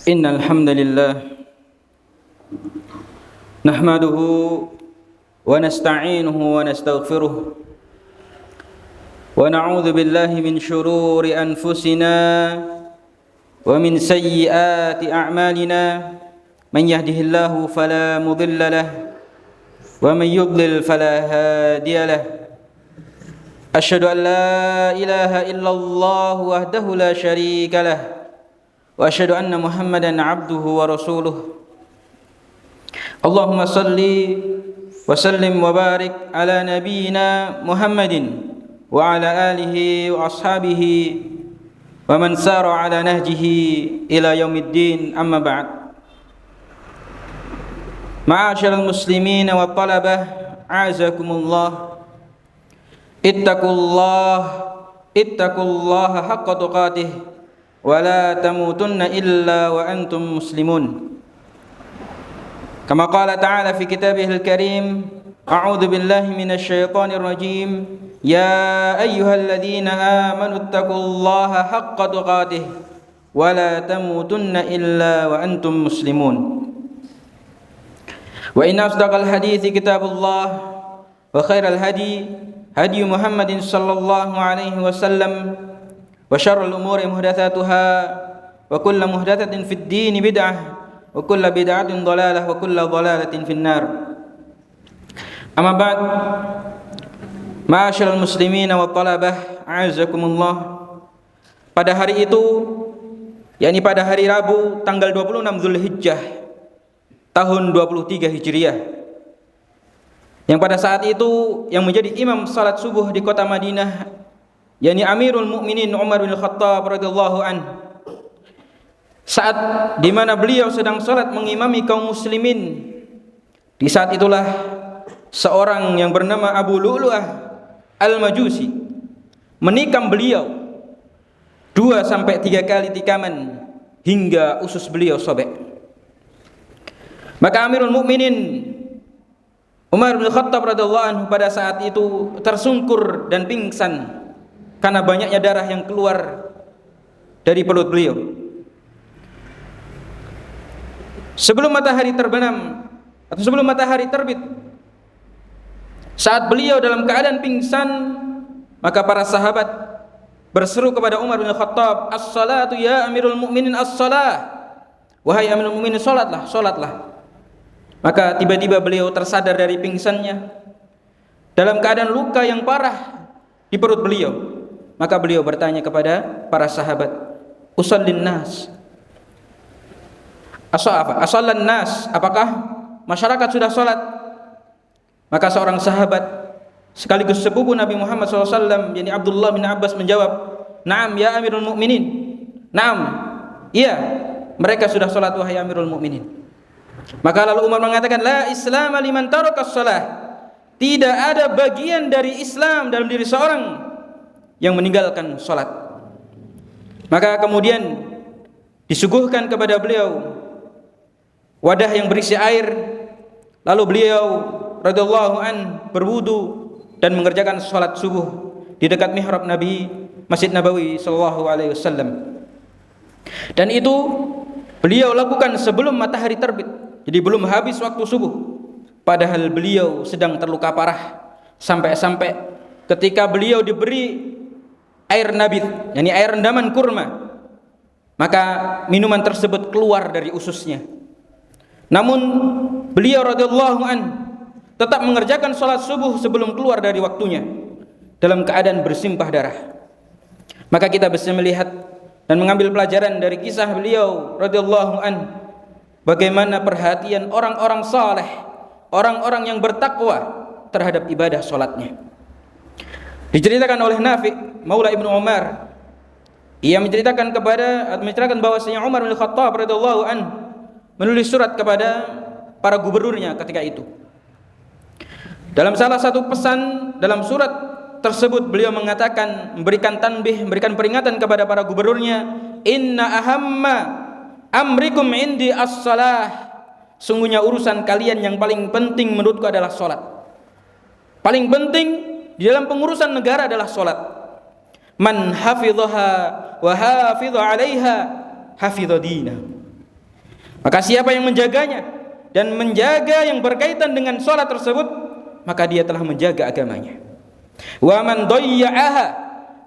Innal hamdalillah nahmaduhu wa nasta'inuhu wa nastaghfiruh wa na'udzu billahi min shururi anfusina wa min sayyiati a'malina man yahdihillahu fala mudilla lahu wa man yudlil fala hadiya lahu. Asyhadu an la ilaha illallah wahdahu la syarika lah wa asyhadu anna Muhammadan abduhu wa rasuluh. Allahumma salli wa sallim wa barik ala nabiyyina Muhammadin wa ala alihi wa ashabihi wa man sara ala nahjihi ila yaumiddin, amma ba'd. Ma'asyiral muslimin wa talabah, a'azakumullah. Ittaqullaha haqqa tuqatih wa la tamutunna illa wa antum muslimun. Kama qala ta'ala fi kitabihil karim, a'udzu billahi minasy syaithanir rajim, ya ayyuhalladzina amanu ittaqullaha haqqa tuqatih wa la tamutunna illa wa antum muslimun. Wa inna asdaqal hadithi kitabullah wa khairal hadi hadi Muhammadin sallallahu alaihi wasallam wa syarrul umuri muhdatsatuha wa kullu muhdatsatin fid din bid'ah wa kullu bid'atin dhalalah wa kullu dhalalatin finnar. Amma ba'd, ma'asyiral muslimin wa talabah, a'azakumullah. Pada hari itu, yakni pada hari Rabu tanggal 26 Zulhijjah tahun 23 Hijriah, yang pada saat itu yang menjadi imam salat subuh di kota Madinah, yakni Amirul Mukminin Umar bin Khattab radhiyallahu an. Saat di mana beliau sedang salat mengimami kaum muslimin, di saat itulah seorang yang bernama Abu Lu'lu'ah Al-Majusi menikam beliau 2-3 kali tikaman hingga usus beliau sobek. Maka Amirul Mukminin Umar bin Khattab radhiyallahu anhu pada saat itu tersungkur dan pingsan karena banyaknya darah yang keluar dari perut beliau. Sebelum matahari terbenam atau sebelum matahari terbit, saat beliau dalam keadaan pingsan, maka para sahabat berseru kepada Umar bin Khattab, "As-salatu ya Amirul Mukminin, as-salah." Wahai Amirul Mukminin, salatlah, salatlah. Maka tiba-tiba beliau tersadar dari pingsannya dalam keadaan luka yang parah di perut beliau. Maka beliau bertanya kepada para sahabat, "Usallin nas?" Asallan nas, apakah masyarakat sudah salat? Maka seorang sahabat sekaligus sepupu Nabi Muhammad SAW, yakni Abdullah bin Abbas, menjawab, "Na'am ya Amirul Mukminin." Naam, iya, mereka sudah salat wahai Amirul Mukminin. Maka lalu Umar mengatakan, la Islam liman tarakas shalah. Tidak ada bagian dari Islam dalam diri seorang yang meninggalkan salat. Maka kemudian disuguhkan kepada beliau wadah yang berisi air. Lalu beliau radhiyallahu an berwudu dan mengerjakan salat subuh di dekat mihrab Nabi Masjid Nabawi sallallahu alaihi wasallam. Dan itu beliau lakukan sebelum matahari terbit. Jadi belum habis waktu subuh, padahal beliau sedang terluka parah, sampai-sampai ketika beliau diberi air nabit, yakni air rendaman kurma, maka minuman tersebut keluar dari ususnya. Namun beliau radhiyallahu an tetap mengerjakan salat subuh sebelum keluar dari waktunya dalam keadaan bersimpah darah. Maka kita bisa melihat dan mengambil pelajaran dari kisah beliau radhiyallahu an, bagaimana perhatian orang-orang saleh, orang-orang yang bertakwa terhadap ibadah salatnya. Diceritakan oleh Nafi Maula Ibnu Umar, ia menceritakan bahwasanya Umar bin Khattab radhiyallahu an menulis surat kepada para gubernurnya ketika itu. Dalam salah satu pesan dalam surat tersebut beliau mengatakan, memberikan tanbih, memberikan peringatan kepada para gubernurnya, "Inna ahamma amrikum indi as-salah." Sungguhnya urusan kalian yang paling penting menurutku adalah salat. Paling penting di dalam pengurusan negara adalah salat. man hafidhaha wa hafidha 'alaiha hafidha dinah. Maka siapa yang menjaganya dan menjaga yang berkaitan dengan salat tersebut, maka dia telah menjaga agamanya. Wa man dhayya'aha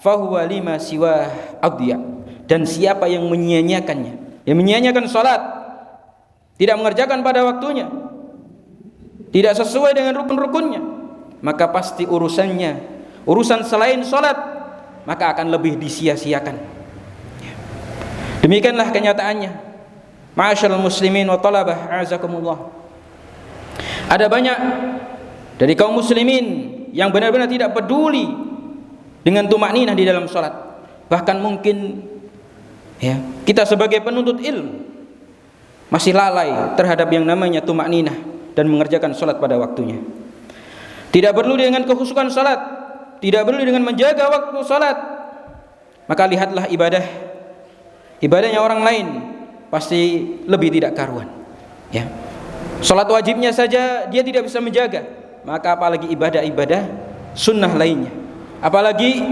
fahuwa lima siwa adya. Dan siapa yang menyia-nyiakannya, yang menyia-nyiakan salat, tidak mengerjakan pada waktunya, tidak sesuai dengan rukun-rukunnya, maka pasti urusan selain salat maka akan lebih disia-siakan. Demikianlah kenyataannya. Ma'asyiral muslimin wa talabah a'azakumullah. Ada banyak dari kaum muslimin yang benar-benar tidak peduli dengan tumakninah di dalam salat. Bahkan mungkin kita sebagai penuntut ilmu masih lalai terhadap yang namanya tumakninah dan mengerjakan salat pada waktunya. Tidak perlu dengan kekhusyukan salat, tidak perlu dengan menjaga waktu salat. Maka lihatlah ibadahnya orang lain pasti lebih tidak karuan. Salat wajibnya saja dia tidak bisa menjaga, maka apalagi ibadah-ibadah sunnah lainnya, apalagi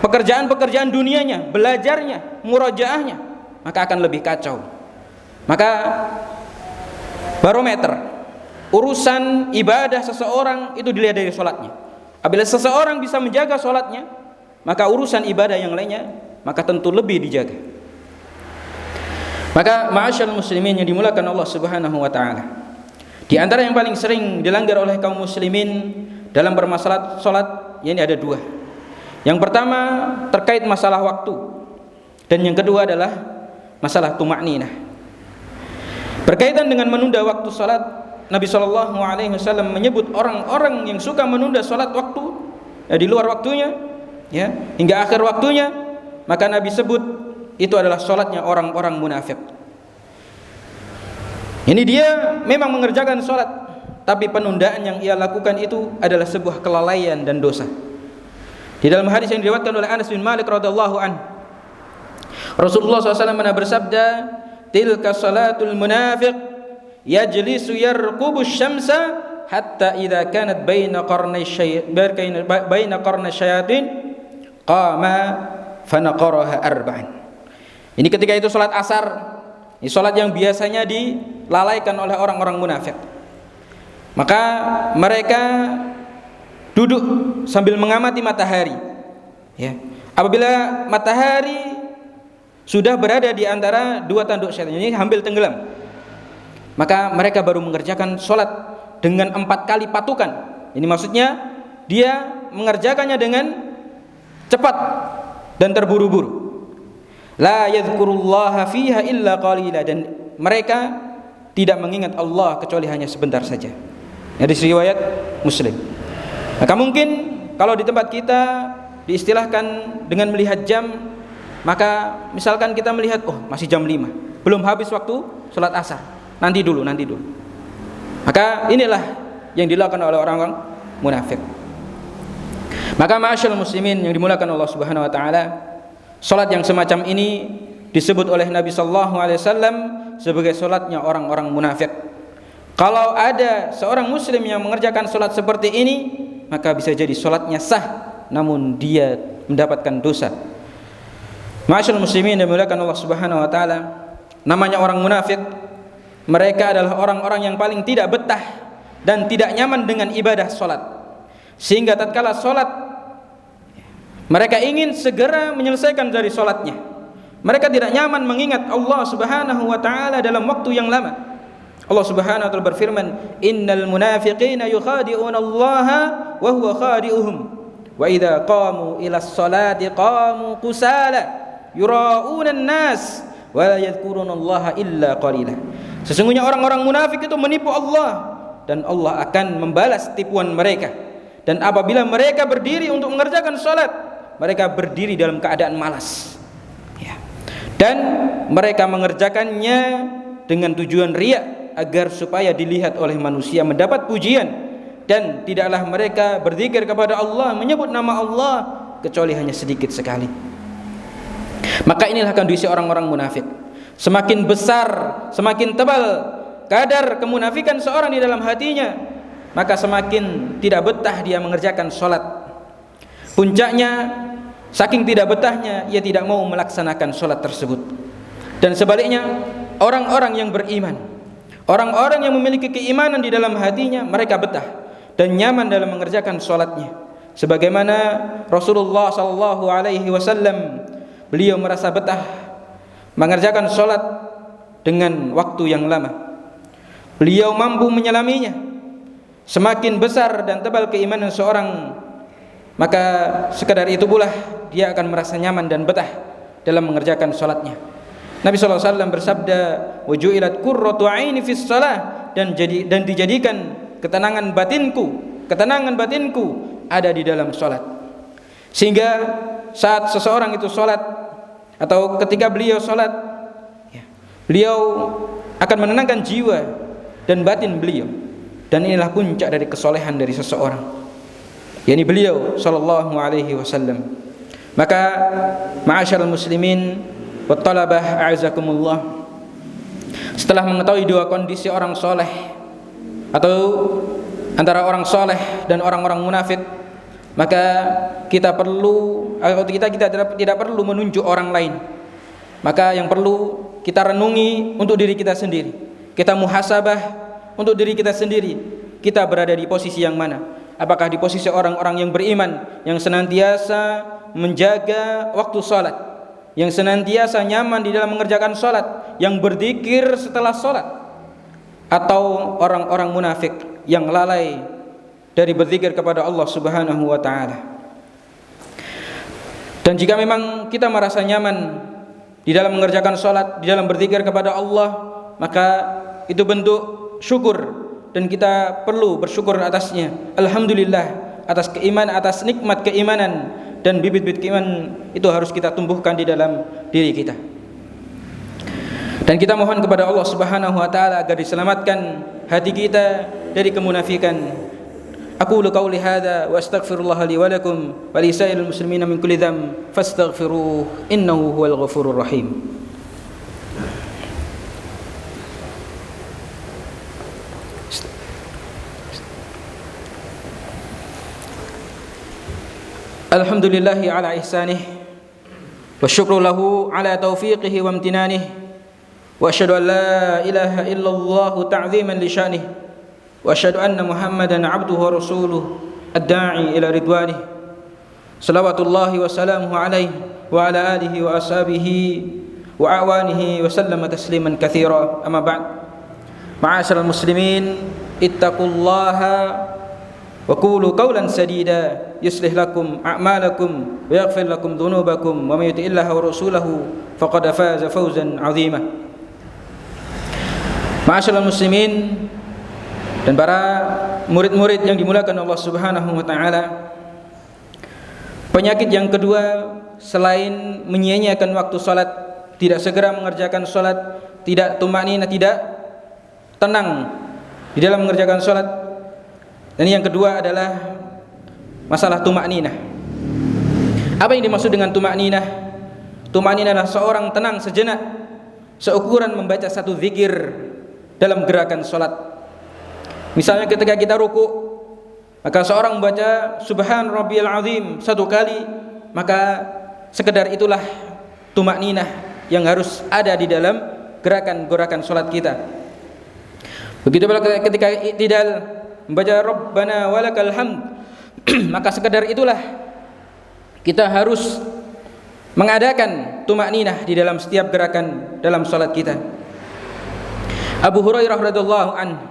pekerjaan-pekerjaan dunianya, belajarnya, murajaahnya, maka akan lebih kacau. Maka barometer urusan ibadah seseorang itu dilihat dari salatnya. Apabila seseorang bisa menjaga salatnya, maka urusan ibadah yang lainnya maka tentu lebih dijaga. Maka ma'asyiral muslimin yang dimuliakan Allah Subhanahu wa taala, di antara yang paling sering dilanggar oleh kaum muslimin dalam bermasalah salat ini ada dua. Yang pertama terkait masalah waktu, dan yang kedua adalah masalah tumakninah. Berkaitan dengan menunda waktu salat, Nabi SAW menyebut orang-orang yang suka menunda salat waktu di luar waktunya, hingga akhir waktunya, maka Nabi sebut itu adalah salatnya orang-orang munafik. Ini dia memang mengerjakan salat, tapi penundaan yang ia lakukan itu adalah sebuah kelalaian dan dosa. Di dalam hadis yang diriwayatkan oleh Anas bin Malik radhiyallahu an, Rasulullah SAW pernah bersabda, tilka salatul munafiq yajlisu yarqubu syamsa hatta idza kanat baina qarnay syayatin qama fanaqaraha arba'an. Ini ketika itu salat asar, ini salat yang biasanya dilalaikan oleh orang-orang munafik. Maka mereka duduk sambil mengamati matahari. Apabila matahari sudah berada di antara dua tanduk syaitan, ini hampir tenggelam, maka mereka baru mengerjakan salat dengan 4 kali patukan. Ini maksudnya dia mengerjakannya dengan cepat dan terburu-buru. La yadhkurullaha fiha illa qalila, dan mereka tidak mengingat Allah kecuali hanya sebentar saja. Hadis riwayat Muslim. Maka mungkin kalau di tempat kita diistilahkan dengan melihat jam, maka misalkan kita melihat masih jam 5, belum habis waktu salat asar, nanti dulu. Maka inilah yang dilakukan oleh orang-orang munafik. Maka ma'asyiral muslimin yang dimuliakan Allah Subhanahu wa taala, salat yang semacam ini disebut oleh Nabi sallallahu alaihi wasallam sebagai salatnya orang-orang munafik. Kalau ada seorang muslim yang mengerjakan salat seperti ini, maka bisa jadi salatnya sah, namun dia mendapatkan dosa. Ma'asyiral muslimin yang dimuliakan Allah Subhanahu wa taala, namanya orang munafik, mereka adalah orang-orang yang paling tidak betah dan tidak nyaman dengan ibadah salat, sehingga tatkala salat mereka ingin segera menyelesaikan dari salatnya. Mereka tidak nyaman mengingat Allah Subhanahu wa taala dalam waktu yang lama. Allah Subhanahu wa taala berfirman, "Innal munafiqina yukhadi'una Allah wa huwa khadi'uhum wa idza qamu ila sholati qamu kusala yura'una an-nas wa la yadhkuruna Allah illa qalila." Sesungguhnya orang-orang munafik itu menipu Allah, dan Allah akan membalas tipuan mereka. Dan apabila mereka berdiri untuk mengerjakan salat, mereka berdiri dalam keadaan malas, dan mereka mengerjakannya dengan tujuan riya, agar supaya dilihat oleh manusia, mendapat pujian. Dan tidaklah mereka berzikir kepada Allah, menyebut nama Allah, kecuali hanya sedikit sekali. Maka inilah kondisi orang-orang munafik. Semakin besar, semakin tebal kadar kemunafikan seorang di dalam hatinya, maka semakin tidak betah dia mengerjakan salat. Puncaknya saking tidak betahnya ia tidak mau melaksanakan sholat tersebut. Dan sebaliknya, orang-orang yang beriman, orang-orang yang memiliki keimanan di dalam hatinya, mereka betah dan nyaman dalam mengerjakan sholatnya. Sebagaimana Rasulullah SAW, beliau merasa betah mengerjakan sholat dengan waktu yang lama. Beliau mampu menyelaminya. Semakin besar dan tebal keimanan seorang, maka sekadar itu pula dia akan merasa nyaman dan betah dalam mengerjakan sholatnya. Nabi SAW bersabda, "Waju'ilat qurratu 'aini fis shalah," dan dijadikan ketenangan batinku ada di dalam sholat. Sehingga saat seseorang itu sholat atau ketika beliau sholat, beliau akan menenangkan jiwa dan batin beliau. Dan inilah puncak dari kesolehan dari seseorang, yakni beliau sallallahu alaihi wasallam. Maka ma'asyiral muslimin wa talabah a'azakumullah, setelah mengetahui dua kondisi orang soleh atau antara orang soleh dan orang-orang munafik, maka kita tidak perlu menunjuk orang lain. Maka yang perlu kita renungi untuk diri kita sendiri, kita muhasabah untuk diri kita sendiri. Kita berada di posisi yang mana? Apakah di posisi orang-orang yang beriman, yang senantiasa menjaga waktu salat, yang senantiasa nyaman di dalam mengerjakan salat, yang berzikir setelah salat, atau orang-orang munafik yang lalai dari berzikir kepada Allah Subhanahu wa taala? Dan jika memang kita merasa nyaman di dalam mengerjakan salat, di dalam berzikir kepada Allah, maka itu bentuk syukur dan kita perlu bersyukur atasnya. Alhamdulillah atas keimanan, atas nikmat keimanan dan bibit-bibit keimanan itu harus kita tumbuhkan di dalam diri kita. Dan kita mohon kepada Allah Subhanahu wa taala agar diselamatkan hati kita dari kemunafikan. Aqulu qauli hadza wa astaghfirullah li wa lakum wa li sa'iril muslimina min kulli dzamb fastaghfiruhu innahu huwal ghafurur rahim. Alhamdulillahi ala ihsanih wa syukru lahu ala taufiqihi wa amtinanih wa asyhadu an la ilaha illallah ta'ziman li sya'nih wa asyhadu anna Muhammadan abduhu wa rasuluh ad-da'i ila ridwanih salawatullahi wa salamuhu alaihi wa ala alihi wa ashabihi wa a'wanihi wa sallama tasliman katsira. Amma ba'd, ma'asyiral muslimin, ittaqullaha wa qulu qawlan sadida yuslih lakum a'malakum wa yaghfir lakum dhunubakum wa may yuti'illaha wa rasulahu faqad faza fawzan 'azima. Ma'asyiral muslimin dan para murid-murid yang dimuliakan Allah Subhanahu wa taala, penyakit yang kedua selain menyia-nyiakan waktu salat, tidak segera mengerjakan salat, tidak tumanina, tidak tenang di dalam mengerjakan salat, dan yang kedua adalah masalah tumakninah. Apa yang dimaksud dengan tumakninah? Tumakninah adalah seorang tenang sejenak, seukuran membaca satu zikir dalam gerakan salat. Misalnya ketika kita ruku, maka seorang membaca Subhan Rabbiyal Azim satu kali, maka sekedar itulah tumakninah yang harus ada di dalam gerakan-gerakan salat kita. Begitu pula ketika i'tidal membaca Rabbana walakal hamd, maka sekedar itulah kita harus mengadakan tumakninah di dalam setiap gerakan dalam salat kita. Abu Hurairah radhiyallahu anhu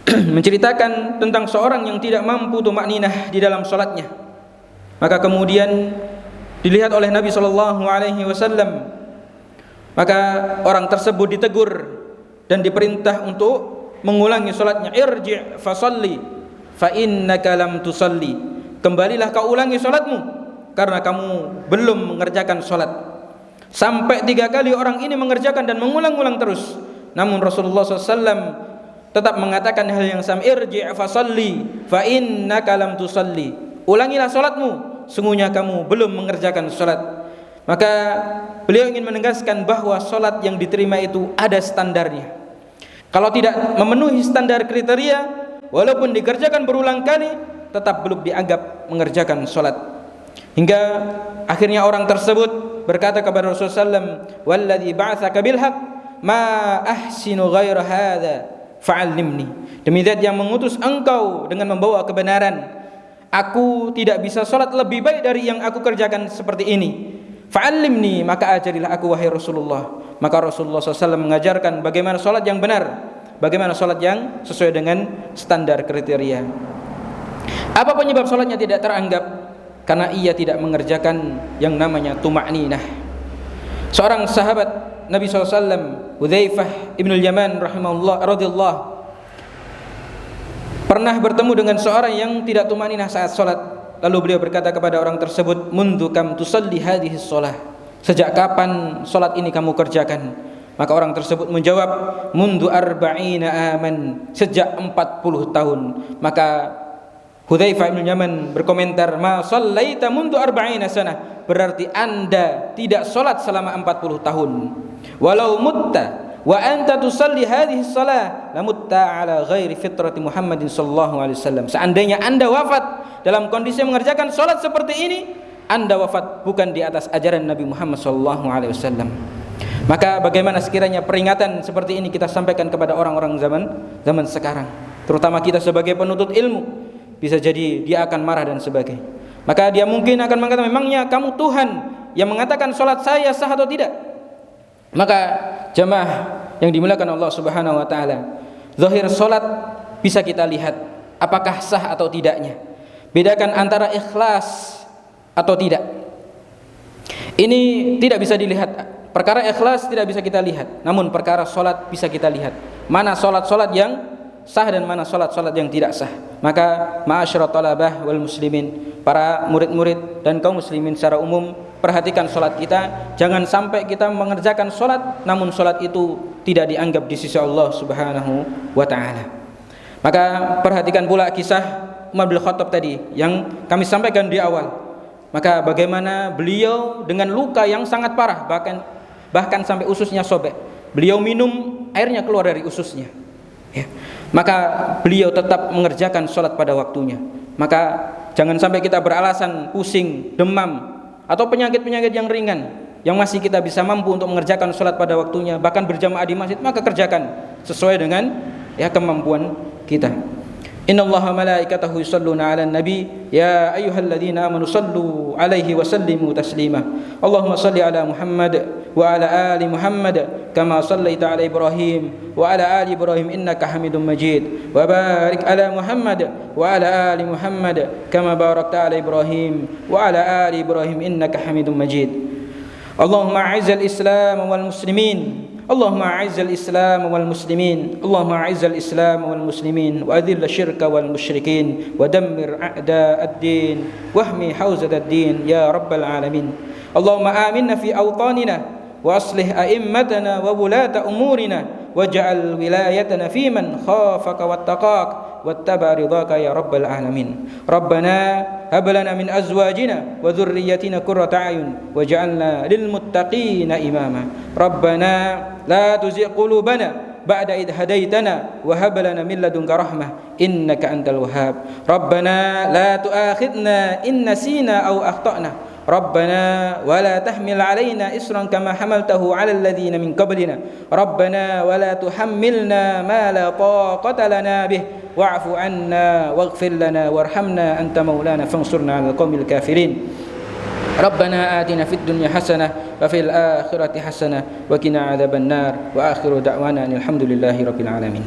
menceritakan tentang seorang yang tidak mampu tumakninah di dalam salatnya. Maka kemudian dilihat oleh Nabi sallallahu alaihi wasallam, maka orang tersebut ditegur dan diperintah untuk mengulangi salatnya. Irji' fasalli fa innaka lam tusalli, kembalilah kau ulangi salatmu karena kamu belum mengerjakan salat. Sampai 3 kali orang ini mengerjakan dan mengulang-ulang terus, namun Rasulullah SAW tetap mengatakan hal yang sama. Irji' fasalli fa innaka lam tusalli, ulangilah salatmu, sungguhnya kamu belum mengerjakan salat. Maka beliau ingin menegaskan bahwa salat yang diterima itu ada standarnya. Kalau tidak memenuhi standar kriteria, walaupun dikerjakan berulang kali, tetap belum dianggap mengerjakan salat. Hingga akhirnya orang tersebut berkata kepada Rasulullah SAW, "Walladzi ba'atsaka bil haqq ma ahsinu ghaira hadza fa'allimni." Demi zat yang mengutus engkau dengan membawa kebenaran, aku tidak bisa salat lebih baik dari yang aku kerjakan seperti ini. Fa'allimni, maka ajarilah aku wahai Rasulullah. Maka Rasulullah SAW mengajarkan bagaimana salat yang benar, bagaimana salat yang sesuai dengan standar kriteria. Apa penyebab salatnya tidak teranggap? Karena ia tidak mengerjakan yang namanya tuma'ninah. Seorang sahabat Nabi SAW, Hudzaifah ibn al-Yaman rahimahullah radhiyallahu, pernah bertemu dengan seorang yang tidak tuma'ninah saat salat. Lalu beliau berkata kepada orang tersebut, "Mundu kam tusalli hadhihi shalah?" Sejak kapan salat ini kamu kerjakan? Maka orang tersebut menjawab, "Mundu arba'ina aman." Sejak 40 tahun. Maka Hudzaifah bin Yaman berkomentar, "Ma shallaita mundu arba'ina sanah." Berarti Anda tidak salat selama 40 tahun. Walau mutta wa anta tusalli hadhihi shalah la mutta ala ghairi fitrati Muhammadin sallallahu alaihi wasallam. Seandainya Anda wafat dalam kondisi mengerjakan salat seperti ini, Anda wafat bukan di atas ajaran Nabi Muhammad sallallahu alaihi wasallam. Maka bagaimana sekiranya peringatan seperti ini kita sampaikan kepada orang-orang zaman sekarang, terutama kita sebagai penuntut ilmu. Bisa jadi dia akan marah dan sebagainya. Maka dia mungkin akan mengatakan, "Memangnya kamu Tuhan yang mengatakan salat saya sah atau tidak?" Maka jemaah yang dimuliakan Allah Subhanahu wa taala, zahir salat bisa kita lihat apakah sah atau tidaknya. Bedakan antara ikhlas atau tidak. Ini tidak bisa dilihat. Perkara ikhlas tidak bisa kita lihat, namun perkara salat bisa kita lihat. Mana salat-salat yang sah dan mana salat-salat yang tidak sah. Maka ma'asyiral talabah wal muslimin, para murid-murid dan kaum muslimin secara umum, perhatikan salat kita. Jangan sampai kita mengerjakan salat namun salat itu tidak dianggap di sisi Allah Subhanahu wa taala. Maka perhatikan pula kisah Umar bin Khattab tadi yang kami sampaikan di awal. Maka bagaimana beliau dengan luka yang sangat parah, bahkan sampai ususnya sobek. Beliau minum, airnya keluar dari ususnya. Ya. Maka beliau tetap mengerjakan sholat pada waktunya. Maka jangan sampai kita beralasan pusing, demam, atau penyakit-penyakit yang ringan yang masih kita bisa mampu untuk mengerjakan sholat pada waktunya, bahkan berjamaah di masjid, maka kerjakan sesuai dengan kemampuan kita. Innallaha malaikatahu yusholluna 'alan nabi ya ayyuhalladzina amanu shallu 'alaihi wa sallimu taslima. Allahumma shalli 'ala Muhammad wa 'ala ali Muhammad kama shallaita 'ala Ibrahim wa 'ala ali Ibrahim innaka Hamidum Majid. Wa barik 'ala Muhammad wa 'ala ali Muhammad kama barakta 'ala Ibrahim wa 'ala ali Ibrahim innaka Hamidum Majid. Allahumma 'izzal Islam wal muslimin. اللهم أعز الإسلام والمسلمين اللهم أعز الإسلام والمسلمين وأذل الشرك والمشركين ودمر أعداء الدين واحمي حوزة الدين يا رب العالمين اللهم آمنا في أوطاننا وأصلح أئمتنا وولاة أمورنا واجعل ولايتنا في من خافك واتقاك واتبع رضاك يا رب العالمين ربنا هب لنا من أزواجنا وذريتنا قرة أعين واجعلنا للمتقين إماما ربنا لا تزغ قلوبنا بعد إذ هديتنا وهب لنا من لدنك رحمة إنك أنت الوهاب ربنا لا تؤاخذنا إن نسينا أو أخطأنا ربنا ولا تحمل علينا إصرا كما حملته على الذين من قبلنا ربنا ولا تحملنا ما لا طاقة لنا به واعف عنا واغفر لنا وارحمنا أنت مولانا فانصرنا على القوم الكافرين ربنا آتنا في الدنيا حسنة وفي الآخرة حسنة وقنا عذاب النار وآخر دعوانا أن الحمد لله رب العالمين.